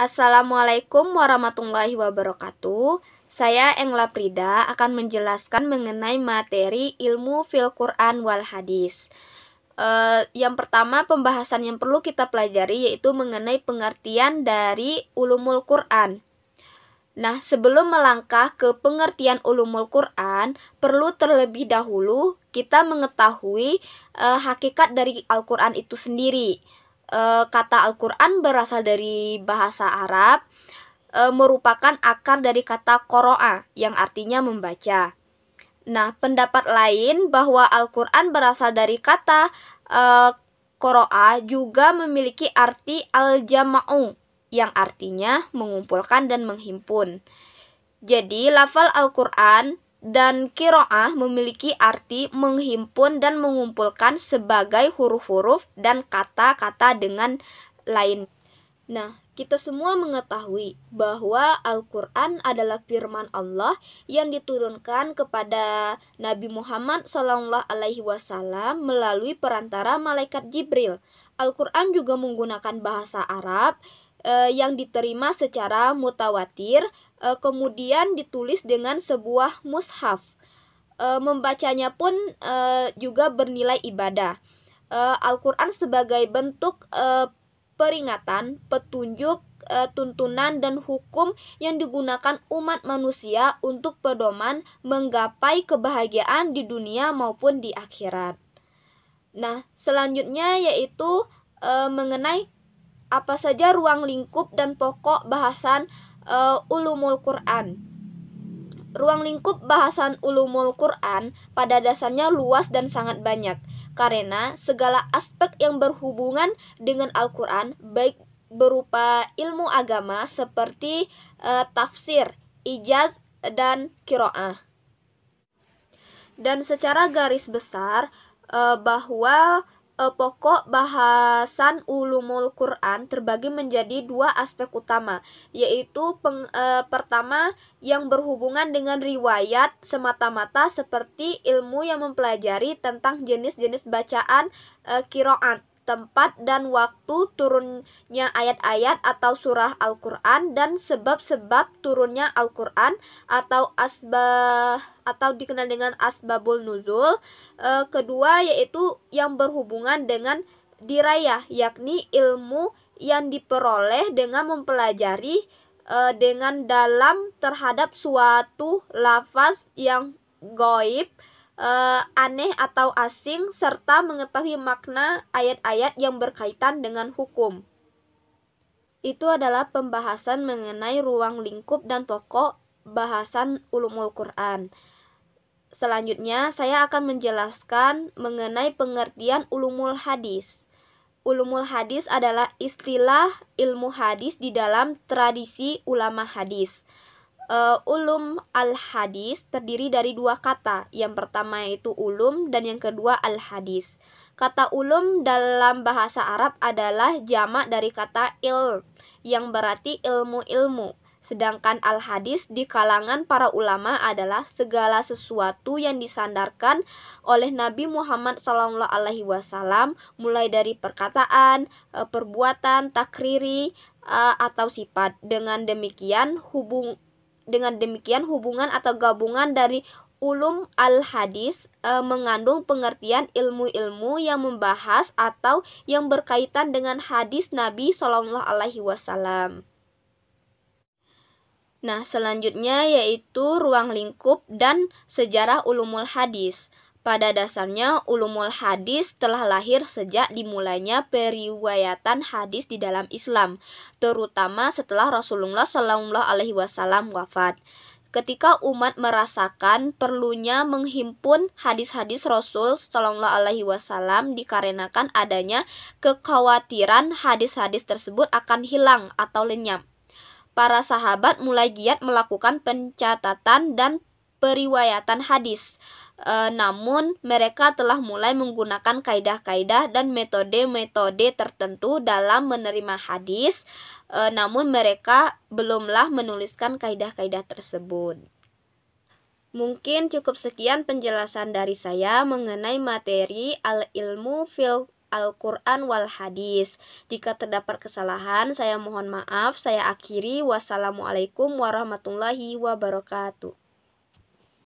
Assalamualaikum warahmatullahi wabarakatuh. Saya Engla Prida akan menjelaskan mengenai materi ilmu fil Quran wal hadis. Yang pertama, pembahasan yang perlu kita pelajari yaitu mengenai pengertian dari ulumul Quran. Nah, sebelum melangkah ke pengertian ulumul Quran, perlu terlebih dahulu kita mengetahui hakikat dari Al-Quran itu sendiri. Kata Al-Quran berasal dari bahasa Arab, merupakan akar dari kata qoro'a yang artinya membaca. Nah, pendapat lain bahwa Al-Quran berasal dari kata qoro'a juga memiliki arti al-jama'u yang artinya mengumpulkan dan menghimpun. Jadi, lafal Al-Quran dan qiraah memiliki arti menghimpun dan mengumpulkan sebagai huruf-huruf dan kata-kata dengan lain. Nah, kita semua mengetahui bahwa Al-Quran adalah firman Allah yang diturunkan kepada Nabi Muhammad SAW melalui perantara malaikat Jibril. Al-Quran juga menggunakan bahasa Arab yang diterima secara mutawatir, kemudian ditulis dengan sebuah mushaf. Membacanya pun juga bernilai ibadah. Al-Quran sebagai bentuk peringatan, petunjuk, tuntunan, dan hukum yang digunakan umat manusia untuk pedoman menggapai kebahagiaan di dunia maupun di akhirat. Nah, selanjutnya yaitu mengenai apa saja ruang lingkup dan pokok bahasan ulumul Quran. Ruang lingkup bahasan ulumul Quran pada dasarnya luas dan sangat banyak, karena segala aspek yang berhubungan dengan Al-Quran, baik berupa ilmu agama seperti tafsir, ijaz, dan qiraah. Dan secara garis besar bahwa pokok bahasan ulumul Quran terbagi menjadi dua aspek utama, yaitu pertama yang berhubungan dengan riwayat semata-mata seperti ilmu yang mempelajari tentang jenis-jenis bacaan qiraat, tempat dan waktu turunnya ayat-ayat atau surah Al-Quran, dan sebab-sebab turunnya Al-Quran atau dikenal dengan asbabul nuzul. Kedua yaitu yang berhubungan dengan dirayah, yakni ilmu yang diperoleh dengan mempelajari dengan dalam terhadap suatu lafaz yang gaib, aneh atau asing, serta mengetahui makna ayat-ayat yang berkaitan dengan hukum. Itu adalah pembahasan mengenai ruang lingkup dan pokok bahasan ulumul Quran. Selanjutnya, saya akan menjelaskan mengenai pengertian ulumul hadis. Ulumul hadis adalah istilah ilmu hadis di dalam tradisi ulama hadis. Ulum al-hadis terdiri dari dua kata. Yang pertama yaitu ulum dan yang kedua al-hadis. Kata ulum dalam bahasa Arab adalah jamak dari kata ilm, yang berarti ilmu-ilmu. Sedangkan al-hadis di kalangan para ulama adalah segala sesuatu yang disandarkan oleh Nabi Muhammad SAW, mulai dari perkataan, perbuatan, takriri, atau sifat. Dengan demikian hubungan atau gabungan dari ulum al-hadis mengandung pengertian ilmu-ilmu yang membahas atau yang berkaitan dengan hadis Nabi SAW. Nah, selanjutnya yaitu ruang lingkup dan sejarah ulumul hadis. Pada dasarnya, ulumul hadis telah lahir sejak dimulainya periwayatan hadis di dalam Islam, terutama setelah Rasulullah SAW wafat. Ketika umat merasakan perlunya menghimpun hadis-hadis Rasul SAW dikarenakan adanya kekhawatiran hadis-hadis tersebut akan hilang atau lenyap, para sahabat mulai giat melakukan pencatatan dan periwayatan hadis. Namun mereka telah mulai menggunakan kaidah-kaidah dan metode-metode tertentu dalam menerima hadis, namun mereka belumlah menuliskan kaidah-kaidah tersebut. Mungkin cukup sekian penjelasan dari saya mengenai materi al-ilmu fil Al-Quran wal Hadis. Jika terdapat kesalahan, saya mohon maaf. Saya akhiri. Wassalamualaikum warahmatullahi wabarakatuh.